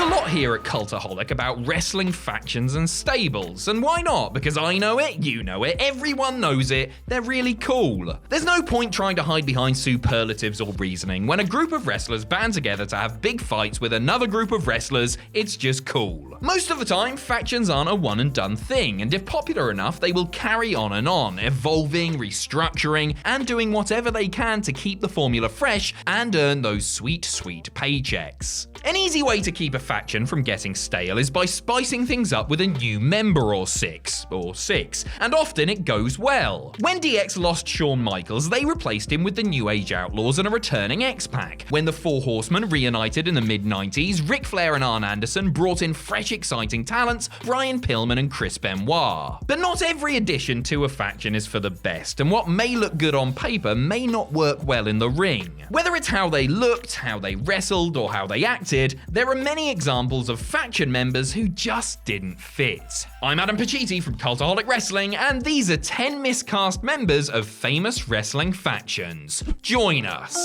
a lot here at Cultaholic about wrestling factions and stables, and why not? Because I know it, you know it, everyone knows it, they're really cool. There's no point trying to hide behind superlatives or reasoning. When a group of wrestlers band together to have big fights with another group of wrestlers, it's just cool. Most of the time, factions aren't a one and done thing, and if popular enough, they will carry on, evolving, restructuring, and doing whatever they can to keep the formula fresh and earn those sweet, sweet paychecks. An easy way to keep a faction from getting stale is by spicing things up with a new member or six, and often it goes well. When DX lost Shawn Michaels, they replaced him with the New Age Outlaws and a returning X-Pac. When the Four Horsemen reunited in the mid-90s, Ric Flair and Arn Anderson brought in fresh, exciting talents, Brian Pillman and Chris Benoit. But not every addition to a faction is for the best, and what may look good on paper may not work well in the ring. Whether it's how they looked, how they wrestled, or how they acted, there are many examples of faction members who just didn't fit. I'm Adam Pacitti from Cultaholic Wrestling, and these are 10 miscast members of famous wrestling factions. Join us!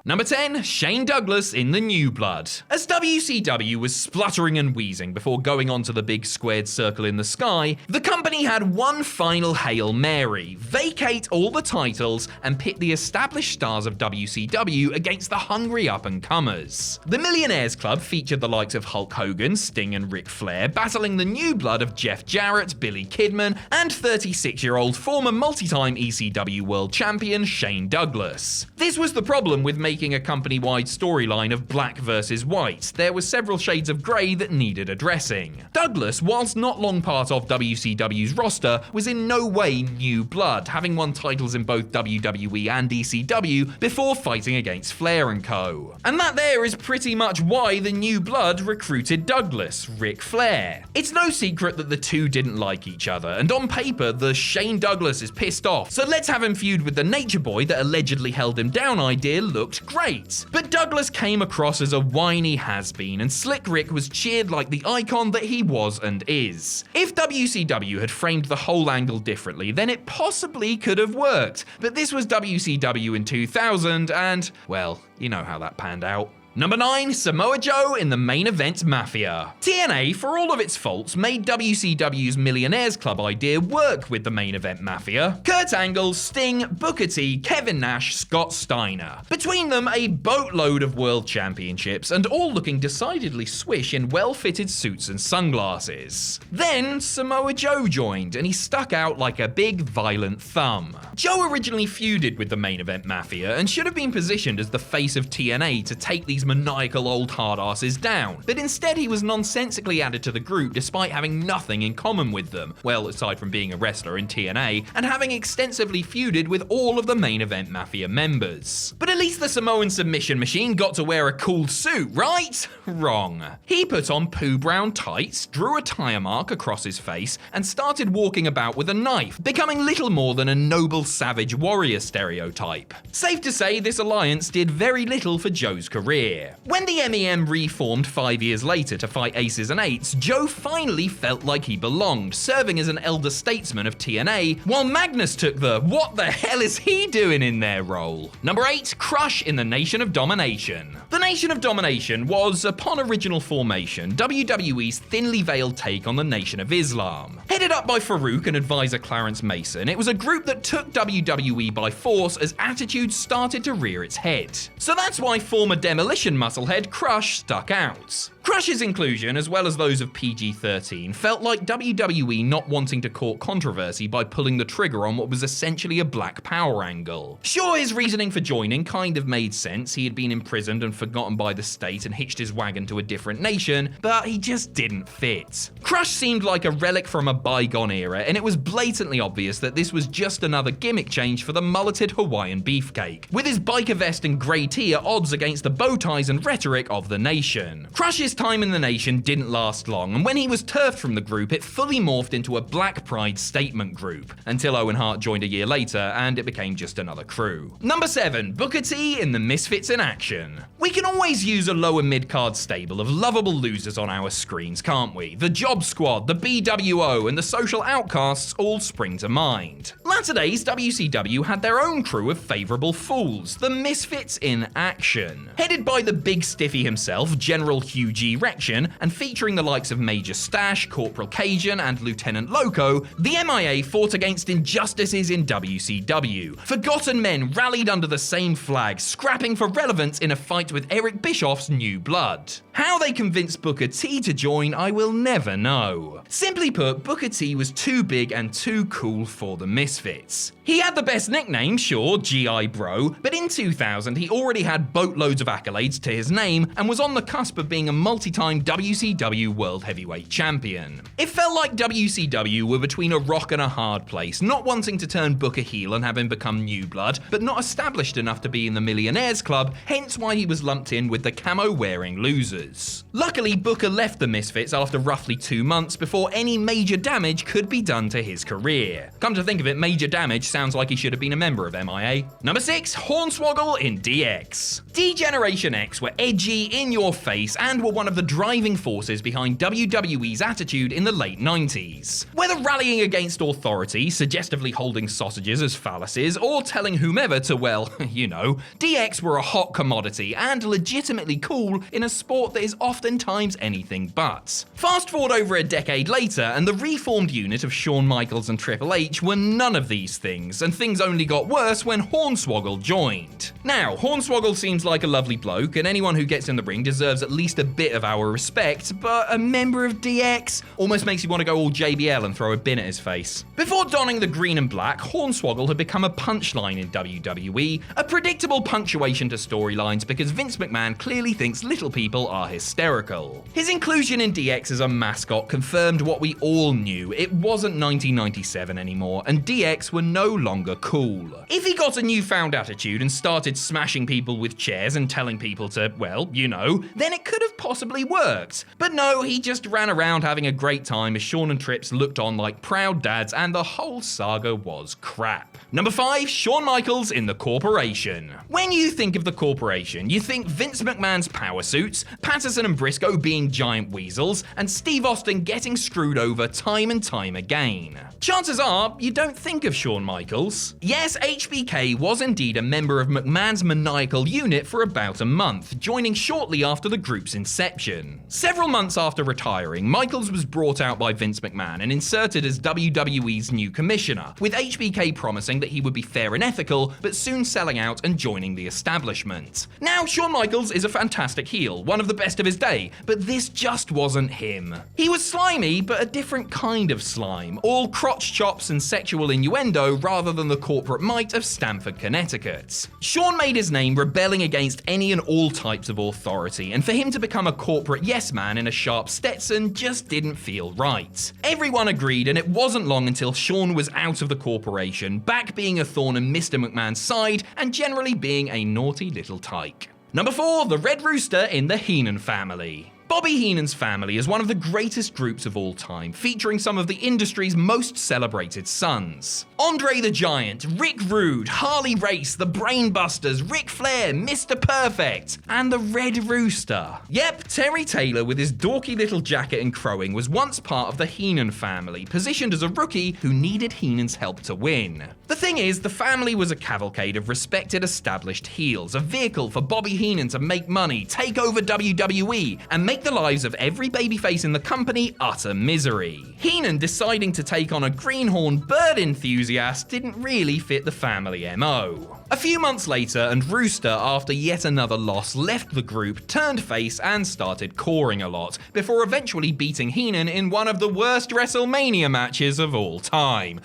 Number 10, Shane Douglas in the New Blood. As WCW was spluttering and wheezing before going on to the big squared circle in the sky, the company had one final Hail Mary: vacate all the titles and pit the established stars of WCW against the hungry up-and-comers. The Millionaires Club featured the likes of Hulk Hogan, Sting and Ric Flair battling the new blood of Jeff Jarrett, Billy Kidman, and 36-year-old former multi-time ECW World Champion Shane Douglas. This was the problem with making a company-wide storyline of black versus white. There were several shades of grey that needed addressing. Douglas, whilst not long part of WCW's roster, was in no way new blood, having won titles in both WWE and ECW before fighting against Flair and co. And that there is pretty much why the new blood recruited Douglas, Ric Flair. It's no secret that the two didn't like each other, and on paper, the Shane Douglas is pissed off, so let's have him feud with the Nature Boy that allegedly held him down idea looked great. But Douglas came across as a whiny has-been, and Slick Rick was cheered like the icon that he was and is. If WCW had framed the whole angle differently, then it possibly could have worked. But this was WCW in 2000, and, well, you know how that panned out. Number 9, Samoa Joe in the main event Mafia. TNA, for all of its faults, made WCW's Millionaires Club idea work with the main event Mafia. Kurt Angle, Sting, Booker T, Kevin Nash, Scott Steiner. Between them, a boatload of world championships, and all looking decidedly swish in well-fitted suits and sunglasses. Then, Samoa Joe joined, and he stuck out like a big, violent thumb. Joe originally feuded with the main event Mafia, and should have been positioned as the face of TNA to take these maniacal old hardasses down, but instead he was nonsensically added to the group despite having nothing in common with them, well, aside from being a wrestler in TNA, and having extensively feuded with all of the main event Mafia members. But at least the Samoan submission machine got to wear a cool suit, right? Wrong. He put on poo brown tights, drew a tire mark across his face, and started walking about with a knife, becoming little more than a noble savage warrior stereotype. Safe to say, this alliance did very little for Joe's career. When the MEM reformed 5 years later to fight Aces and Eights, Joe finally felt like he belonged, serving as an elder statesman of TNA, while Magnus took the "what the hell is he doing in there" role. Number 8, Crush in the Nation of Domination. The Nation of Domination was, upon original formation, WWE's thinly veiled take on the Nation of Islam. Headed up by Farouk and advisor Clarence Mason, it was a group that took WWE by force as attitude started to rear its head. So that's why former Demolition musclehead Crush stuck out. Crush's inclusion, as well as those of PG-13, felt like WWE not wanting to court controversy by pulling the trigger on what was essentially a black power angle. Sure, his reasoning for joining kind of made sense. He had been imprisoned and forgotten by the state and hitched his wagon to a different nation, but he just didn't fit. Crush seemed like a relic from a bygone era, and it was blatantly obvious that this was just another gimmick change for the mulleted Hawaiian beefcake, with his biker vest and grey tee at odds against the bow ties and rhetoric of the Nation. Crush's time in the Nation didn't last long, and when he was turfed from the group, it fully morphed into a Black Pride statement group, until Owen Hart joined a year later, and it became just another crew. Number 7, Booker T in the Misfits in Action. We can always use a lower mid-card stable of lovable losers on our screens, can't we? The Job Squad, the BWO, and the Social Outcasts all spring to mind. Latter days, WCW had their own crew of favourable fools, the Misfits in Action. Headed by the big stiffy himself, General Hugh G-Rection and featuring the likes of Major Stash, Corporal Cajun, and Lieutenant Loco, the MIA fought against injustices in WCW. Forgotten men rallied under the same flag, scrapping for relevance in a fight with Eric Bischoff's new blood. How they convinced Booker T to join, I will never know. Simply put, Booker T was too big and too cool for the Misfits. He had the best nickname, sure, G.I. Bro, but in 2000 he already had boatloads of accolades to his name and was on the cusp of being a multi-time WCW World Heavyweight Champion. It felt like WCW were between a rock and a hard place, not wanting to turn Booker heel and have him become new blood, but not established enough to be in the Millionaires Club, hence why he was lumped in with the camo-wearing losers. Luckily, Booker left the Misfits after roughly 2 months before any major damage could be done to his career. Come to think of it, major damage sounds like he should have been a member of MIA. Number 6, Hornswoggle in DX. D-Generation X were edgy, in your face, and were one of the driving forces behind WWE's attitude in the late 90s. Whether rallying against authority, suggestively holding sausages as phalluses, or telling whomever to, well, you know, DX were a hot commodity and legitimately cool in a sport that is oftentimes anything but. Fast forward over a decade later, and the reformed unit of Shawn Michaels and Triple H were none of these things, and things only got worse when Hornswoggle joined. Now, Hornswoggle seems like a lovely bloke, and anyone who gets in the ring deserves at least a bit of our respect, but a member of DX almost makes you want to go all JBL and throw a bin at his face. Before donning the green and black, Hornswoggle had become a punchline in WWE, a predictable punctuation to storylines because Vince McMahon clearly thinks little people are hysterical. His inclusion in DX as a mascot confirmed what we all knew: it wasn't 1997 anymore, and DX were no longer cool. If he got a newfound attitude and started smashing people with chairs and telling people to, well, you know, then it could have possibly worked. But no, he just ran around having a great time as Shawn and Trips looked on like proud dads, and the whole saga was crap. Number 5, Shawn Michaels in the Corporation. When you think of the Corporation, you think Vince McMahon's power suits, Patterson and Briscoe being giant weasels, and Steve Austin getting screwed over time and time again. Chances are, you don't think of Shawn Michaels. Yes, HBK was indeed a member of McMahon's maniacal unit for about a month, joining shortly after the group's inception. Several months after retiring, Michaels was brought out by Vince McMahon and inserted as WWE's new commissioner, with HBK promising that he would be fair and ethical, but soon selling out and joining the establishment. Now, Shawn Michaels is a fantastic heel, one of the best of his day, but this just wasn't him. He was slimy, but a different kind of slime, all crotch chops and sexual innuendo rather than the corporate might of Stamford, Connecticut. Shawn made his name rebelling against any and all types of authority, and for him to become a corporate yes man in a sharp Stetson just didn't feel right. Everyone agreed, and it wasn't long until Shawn was out of the Corporation, back being a thorn in Mr. McMahon's side, and generally being a naughty little tyke. Number 4, the Red Rooster in the Heenan family. Bobby Heenan's family is one of the greatest groups of all time, featuring some of the industry's most celebrated sons. Andre the Giant, Rick Rude, Harley Race, the Brainbusters, Ric Flair, Mr. Perfect, and the Red Rooster. Yep, Terry Taylor with his dorky little jacket and crowing was once part of the Heenan family, positioned as a rookie who needed Heenan's help to win. The thing is, the family was a cavalcade of respected established heels, a vehicle for Bobby Heenan to make money, take over WWE, and make the lives of every babyface in the company utter misery. Heenan deciding to take on a greenhorn bird enthusiast didn't really fit the family MO. A few months later, and Rooster, after yet another loss, left the group, turned face, and started coring a lot, before eventually beating Heenan in one of the worst WrestleMania matches of all time.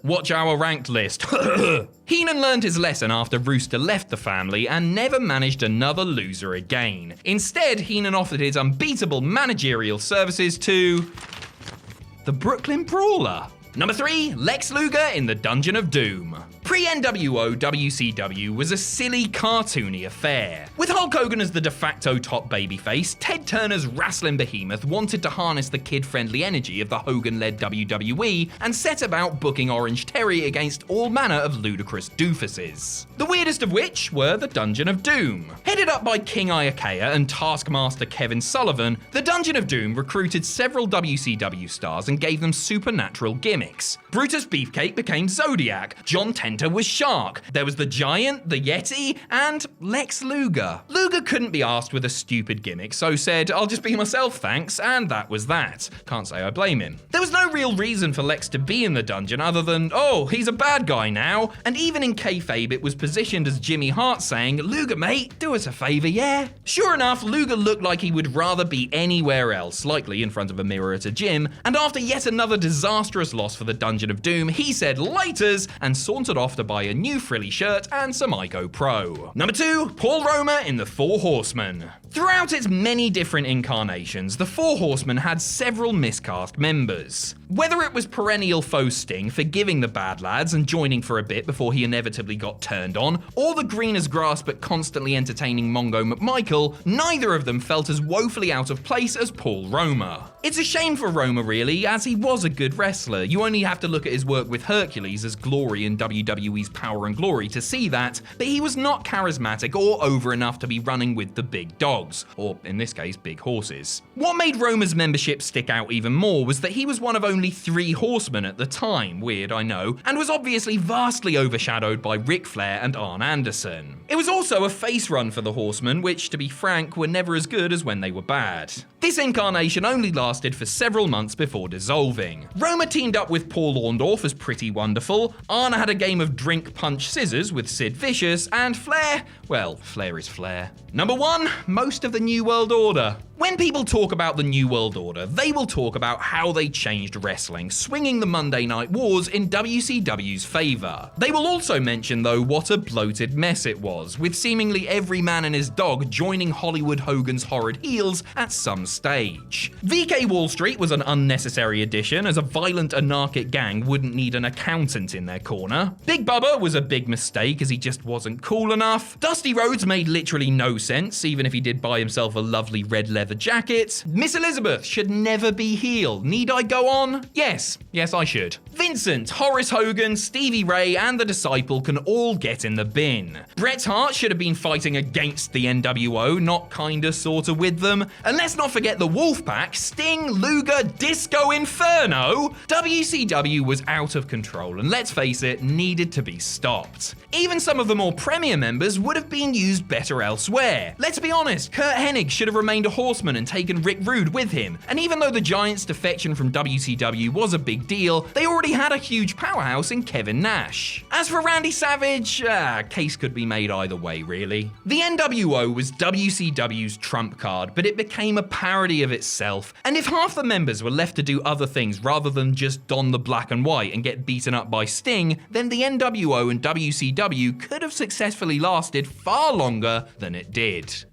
Watch our ranked list. Heenan learned his lesson after Rooster left the family and never managed another loser again. Instead, Heenan offered his unbeatable managerial services to the Brooklyn Brawler. Number 3, Lex Luger in the Dungeon of Doom. Pre-NWO WCW was a silly, cartoony affair. With Hulk Hogan as the de facto top babyface, Ted Turner's wrestling behemoth wanted to harness the kid-friendly energy of the Hogan-led WWE and set about booking Orange Terry against all manner of ludicrous doofuses. The weirdest of which were the Dungeon of Doom. Headed up by King Iakea and Taskmaster Kevin Sullivan, the Dungeon of Doom recruited several WCW stars and gave them supernatural gimmicks. Brutus Beefcake became Zodiac, John enter was Shark. There was the Giant, the Yeti, and Lex Luger. Luger couldn't be asked with a stupid gimmick, so said, "I'll just be myself, thanks," and that was that. Can't say I blame him. There was no real reason for Lex to be in the dungeon other than, oh, he's a bad guy now, and even in kayfabe it was positioned as Jimmy Hart saying, "Luger mate, do us a favour, yeah?" Sure enough, Luger looked like he would rather be anywhere else, likely in front of a mirror at a gym, and after yet another disastrous loss for the Dungeon of Doom, he said laters and sauntered off to buy a new frilly shirt and some Ico Pro. Number 2, Paul Roma in the Four Horsemen. Throughout its many different incarnations, the Four Horsemen had several miscast members. Whether it was perennial foe Sting forgiving the bad lads and joining for a bit before he inevitably got turned on, or the green as grass but constantly entertaining Mongo McMichael, neither of them felt as woefully out of place as Paul Roma. It's a shame for Roma really, as he was a good wrestler. You only have to look at his work with Hercules as Glory in WWE's Power and Glory to see that, but he was not charismatic or over enough to be running with the big dogs, or in this case, big horses. What made Roma's membership stick out even more was that he was one of only 3 horsemen at the time, weird I know, and was obviously vastly overshadowed by Ric Flair and Arn Anderson. It was also a face run for the Horsemen, which, to be frank, were never as good as when they were bad. This incarnation only lasted for several months before dissolving. Roma teamed up with Paul Orndorff as Pretty Wonderful, Arn had a game of drink, punch, scissors with Sid Vicious, and Flair, well, Flair is Flair. Number 1, most of the New World Order. When people talk about the New World Order, they will talk about how they changed wrestling, swinging the Monday Night Wars in WCW's favour. They will also mention, though, what a bloated mess it was, with seemingly every man and his dog joining Hollywood Hogan's horrid heels at some stage. VK Wall Street was an unnecessary addition, as a violent anarchic gang wouldn't need an accountant in their corner. Big Bubba was a big mistake, as he just wasn't cool enough. Dusty Rhodes made literally no sense, even if he did buy himself a lovely red leather jacket. Miss Elizabeth should never be heel. Need I go on? Yes, I should. Vincent, Horace Hogan, Stevie Ray, and the Disciple can all get in the bin. Bret Hart should have been fighting against the NWO, not kinda sorta with them. And let's not forget the Wolfpack, Sting, Luger, Disco Inferno. WCW was out of control and, let's face it, needed to be stopped. Even some of the more premier members would have been used better elsewhere. Let's be honest, Kurt Hennig should have remained a Horseman and taken Rick Rude with him. And even though the Giant's defection from WCW was a big deal, they already had a huge powerhouse in Kevin Nash. As for Randy Savage, case could be made either way, really. The NWO was WCW's trump card, but it became a parody of itself. And if half the members were left to do other things rather than just don the black and white and get beaten up by Sting, then the NWO and WCW could have successfully lasted far longer than it did.